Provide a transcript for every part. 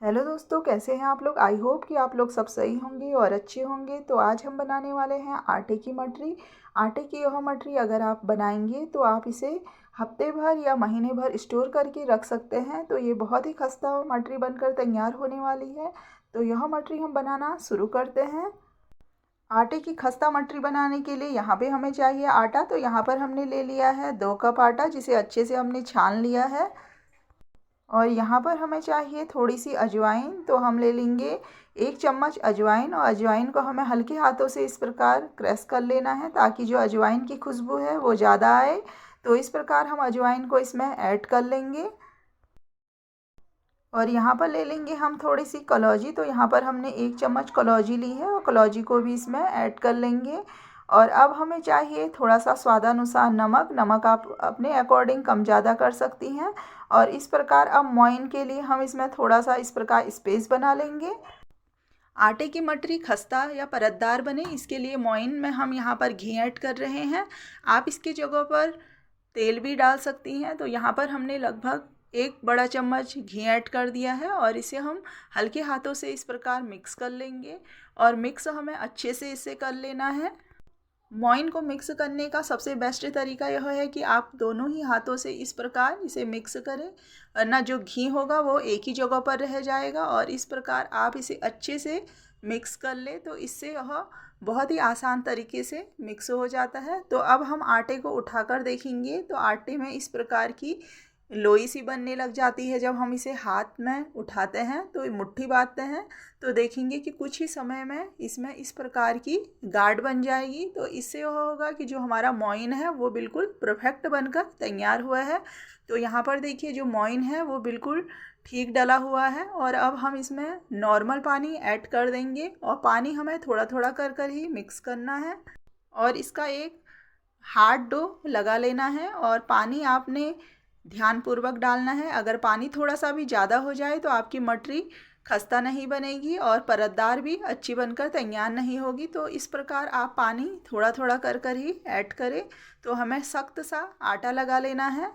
Hello दोस्तों, कैसे हैं आप लोग। आई होप कि आप लोग सब सही होंगे और अच्छे होंगे। तो आज हम बनाने वाले हैं आटे की मठरी। आटे की यह मठरी अगर आप बनाएंगे तो आप इसे हफ्ते भर या महीने भर स्टोर करके रख सकते हैं। तो ये बहुत ही खस्ता मठरी बनकर तैयार होने वाली है। तो यह मठरी हम बनाना शुरू करते हैं। आटे की खस्ता मठरी बनाने के लिए यहाँ पे हमें चाहिए आटा। तो यहाँ पर हमने ले लिया है 2 कप आटा, जिसे अच्छे से हमने छान लिया है। और यहाँ पर हमें चाहिए थोड़ी सी अजवाइन। तो हम ले लेंगे 1 चम्मच अजवाइन, और अजवाइन को हमें हल्के हाथों से इस प्रकार क्रश कर लेना है ताकि जो अजवाइन की खुशबू है वो ज़्यादा आए। तो इस प्रकार हम अजवाइन को इसमें ऐड कर लेंगे। और यहाँ पर ले लेंगे हम थोड़ी सी कलौजी। तो यहाँ पर हमने 1 चम्मच कलौजी ली है और कलौजी को भी इसमें ऐड कर लेंगे। और अब हमें चाहिए थोड़ा सा स्वादानुसार नमक। नमक आप अपने अकॉर्डिंग कम ज़्यादा कर सकती हैं। और इस प्रकार अब मोइन के लिए हम इसमें थोड़ा सा इस प्रकार स्पेस बना लेंगे। आटे की मठरी खस्ता या परतदार बने, इसके लिए मोइन में हम यहाँ पर घी ऐड कर रहे हैं। आप इसकी जगह पर तेल भी डाल सकती हैं। तो यहाँ पर हमने लगभग 1 बड़ा चम्मच घी ऐड कर दिया है और इसे हम हल्के हाथों से इस प्रकार मिक्स कर लेंगे। और मिक्स हमें अच्छे से इसे कर लेना है। मोइन को मिक्स करने का सबसे बेस्ट तरीका यह है कि आप दोनों ही हाथों से इस प्रकार इसे मिक्स करें, वरना जो घी होगा वो एक ही जगह पर रह जाएगा। और इस प्रकार आप इसे अच्छे से मिक्स कर ले तो इससे यह बहुत ही आसान तरीके से मिक्स हो जाता है। तो अब हम आटे को उठाकर देखेंगे तो आटे में इस प्रकार की लोई सी बनने लग जाती है। जब हम इसे हाथ में उठाते हैं तो मुट्ठी बांधते हैं तो देखेंगे कि कुछ ही समय में इसमें इस प्रकार की गाढ़ बन जाएगी। तो इससे यह होगा कि जो हमारा मोइन है वो बिल्कुल परफेक्ट बनकर तैयार हुआ है। तो यहाँ पर देखिए जो मोइन है वो बिल्कुल ठीक डला हुआ है। और अब हम इसमें नॉर्मल पानी ऐड कर देंगे और पानी हमें थोड़ा थोड़ा कर कर ही मिक्स करना है। और इसका एक हार्ड डो लगा लेना है। और पानी आपने ध्यानपूर्वक डालना है। अगर पानी थोड़ा सा भी ज़्यादा हो जाए तो आपकी मठरी खस्ता नहीं बनेगी और परतदार भी अच्छी बनकर तैयार नहीं होगी। तो इस प्रकार आप पानी थोड़ा थोड़ा कर कर ही ऐड करें। तो हमें सख्त सा आटा लगा लेना है।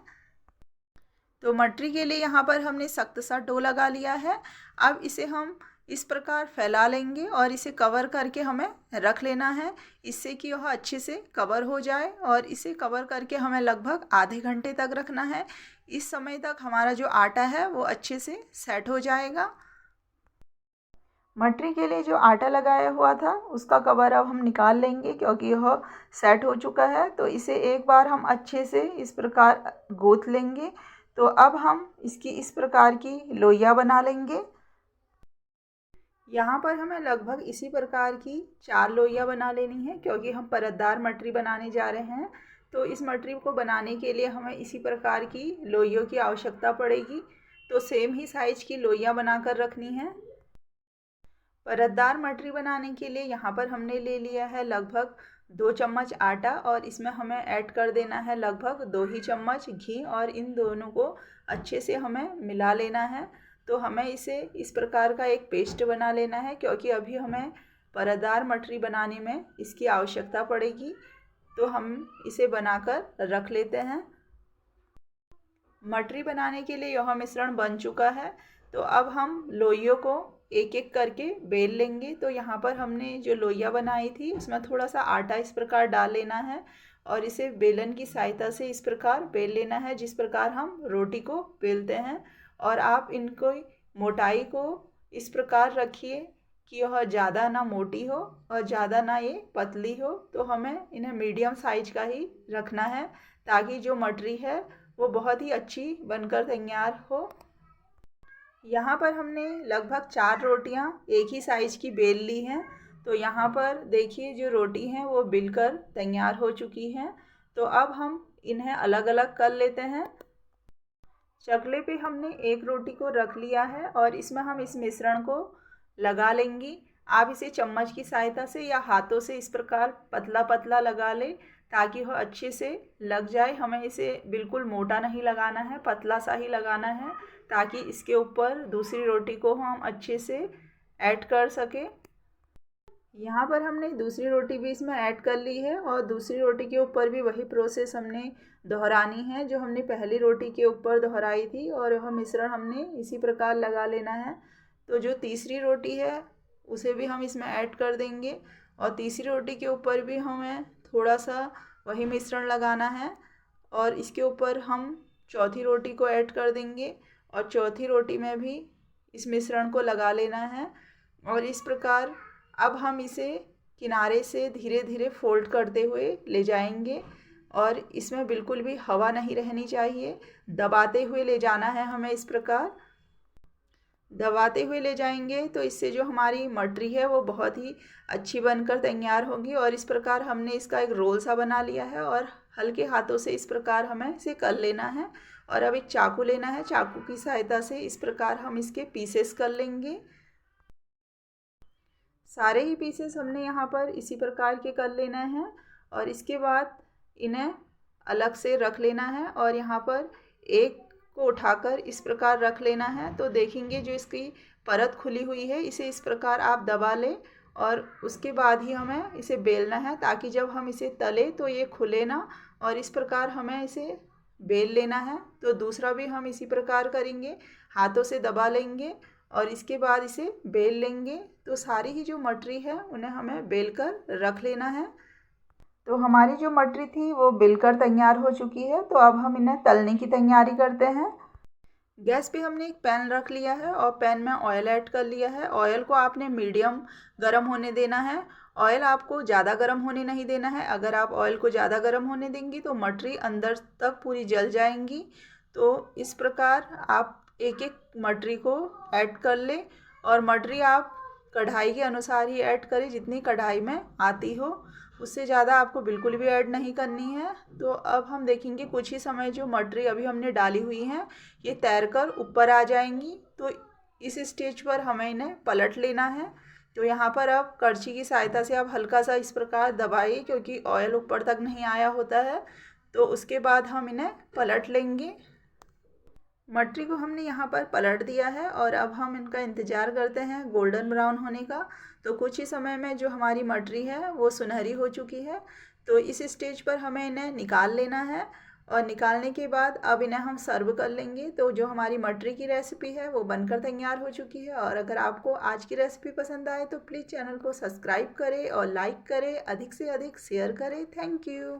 तो मटरी के लिए यहाँ पर हमने सख्त सा डो लगा लिया है। अब इसे हम इस प्रकार फैला लेंगे और इसे कवर करके हमें रख लेना है, इससे कि वह अच्छे से कवर हो जाए। और इसे कवर करके हमें लगभग आधे घंटे तक रखना है। इस समय तक हमारा जो आटा है वो अच्छे से सेट हो जाएगा। मटरी के लिए जो आटा लगाया हुआ था उसका कवर अब हम निकाल लेंगे क्योंकि यह सेट हो चुका है। तो इसे एक बार हम अच्छे से इस प्रकार गूँथ लेंगे। तो अब हम इसकी इस प्रकार की लोइयाँ बना लेंगे। यहाँ पर हमें लगभग इसी प्रकार की 4 लोइयाँ बना लेनी है क्योंकि हम परतदार मटरी बनाने जा रहे हैं। तो इस मटरी को बनाने के लिए हमें इसी प्रकार की लोइयों की आवश्यकता पड़ेगी। तो सेम ही साइज की लोइयाँ बनाकर रखनी है। परतदार मटरी बनाने के लिए यहाँ पर हमने ले लिया है लगभग 2 चम्मच आटा और इसमें हमें ऐड कर देना है लगभग 2 ही चम्मच घी। और इन दोनों को अच्छे से हमें मिला लेना है। तो हमें इसे इस प्रकार का एक पेस्ट बना लेना है क्योंकि अभी हमें परतदार मटरी बनाने में इसकी आवश्यकता पड़ेगी। तो हम इसे बनाकर रख लेते हैं। मटरी बनाने के लिए यह मिश्रण बन चुका है। तो अब हम लोइयों को एक एक करके बेल लेंगे। तो यहाँ पर हमने जो लोइयाँ बनाई थी उसमें थोड़ा सा आटा इस प्रकार डाल लेना है और इसे बेलन की सहायता से इस प्रकार बेल लेना है जिस प्रकार हम रोटी को बेलते हैं। और आप इनको मोटाई को इस प्रकार रखिए कि यह ज़्यादा ना मोटी हो और ज़्यादा ना ये पतली हो। तो हमें इन्हें मीडियम साइज का ही रखना है ताकि जो मटरी है वो बहुत ही अच्छी बनकर तैयार हो। यहाँ पर हमने लगभग 4 रोटियाँ एक ही साइज़ की बेल ली हैं। तो यहाँ पर देखिए जो रोटी हैं वो बिलकर तैयार हो चुकी हैं। तो अब हम इन्हें अलग अलग कर लेते हैं। चकले पे हमने एक रोटी को रख लिया है और इसमें हम इस मिश्रण को लगा लेंगे। आप इसे चम्मच की सहायता से या हाथों से इस प्रकार पतला पतला लगा लें ताकि वह अच्छे से लग जाए। हमें इसे बिल्कुल मोटा नहीं लगाना है, पतला सा ही लगाना है ताकि इसके ऊपर दूसरी रोटी को हम अच्छे से ऐड कर सकें। यहाँ पर हमने दूसरी रोटी भी इसमें ऐड कर ली है और दूसरी रोटी के ऊपर भी वही प्रोसेस हमने दोहरानी है जो हमने पहली रोटी के ऊपर दोहराई थी। और वह मिश्रण हमने इसी प्रकार लगा लेना है। तो जो तीसरी रोटी है उसे भी हम इसमें ऐड कर देंगे और तीसरी रोटी के ऊपर भी हमें थोड़ा सा वही मिश्रण लगाना है और इसके ऊपर हम चौथी रोटी को ऐड कर देंगे और चौथी रोटी में भी इस मिश्रण को लगा लेना है। और इस प्रकार अब हम इसे किनारे से धीरे धीरे फोल्ड करते हुए ले जाएंगे और इसमें बिल्कुल भी हवा नहीं रहनी चाहिए, दबाते हुए ले जाना है हमें। इस प्रकार दबाते हुए ले जाएंगे तो इससे जो हमारी मटरी है वो बहुत ही अच्छी बनकर तैयार होगी। और इस प्रकार हमने इसका एक रोल सा बना लिया है और हल्के हाथों से इस प्रकार हमें इसे कर लेना है। और अब एक चाकू लेना है, चाकू की सहायता से इस प्रकार हम इसके पीसेस कर लेंगे। सारे ही पीसेस हमने यहाँ पर इसी प्रकार के कर लेना है और इसके बाद इन्हें अलग से रख लेना है और यहाँ पर एक को उठाकर इस प्रकार रख लेना है। तो देखेंगे जो इसकी परत खुली हुई है इसे इस प्रकार आप दबा लें और उसके बाद ही हमें इसे बेलना है ताकि जब हम इसे तले तो ये खुले ना। और इस प्रकार हमें इसे बेल लेना है। तो दूसरा भी हम इसी प्रकार करेंगे, हाथों से दबा लेंगे और इसके बाद इसे बेल लेंगे। तो सारी ही जो मटरी है उन्हें हमें बेल कर रख लेना है। तो हमारी जो मटरी थी वो बेलकर तैयार हो चुकी है। तो अब हम इन्हें तलने की तैयारी करते हैं। गैस पे हमने एक पैन रख लिया है और पैन में ऑयल ऐड कर लिया है। ऑयल को आपने मीडियम गर्म होने देना है। ऑयल आपको ज़्यादा गर्म होने नहीं देना है। अगर आप ऑयल को ज़्यादा गर्म होने देंगी तो मटरी अंदर तक पूरी जल जाएंगी। तो इस प्रकार आप एक एक मटरी को ऐड कर लें और मटरी आप कढ़ाई के अनुसार ही ऐड करें, जितनी कढ़ाई में आती हो, उससे ज़्यादा आपको बिल्कुल भी ऐड नहीं करनी है। तो अब हम देखेंगे कुछ ही समय जो मटरी अभी हमने डाली हुई हैं ये तैरकर ऊपर आ जाएंगी। तो इस स्टेज पर हमें इन्हें पलट लेना है। तो यहाँ पर अब करछी की सहायता से आप हल्का सा इस प्रकार दबाइए क्योंकि ऑयल ऊपर तक नहीं आया होता है। तो उसके बाद हम इन्हें पलट लेंगे। मटरी को हमने यहाँ पर पलट दिया है और अब हम इनका इंतज़ार करते हैं गोल्डन ब्राउन होने का। तो कुछ ही समय में जो हमारी मटरी है वो सुनहरी हो चुकी है। तो इस स्टेज पर हमें इन्हें निकाल लेना है और निकालने के बाद अब इन्हें हम सर्व कर लेंगे। तो जो हमारी मटरी की रेसिपी है वो बनकर तैयार हो चुकी है। और अगर आपको आज की रेसिपी पसंद आए तो प्लीज़ चैनल को सब्सक्राइब करें और लाइक करें, अधिक से अधिक शेयर करें। Thank you.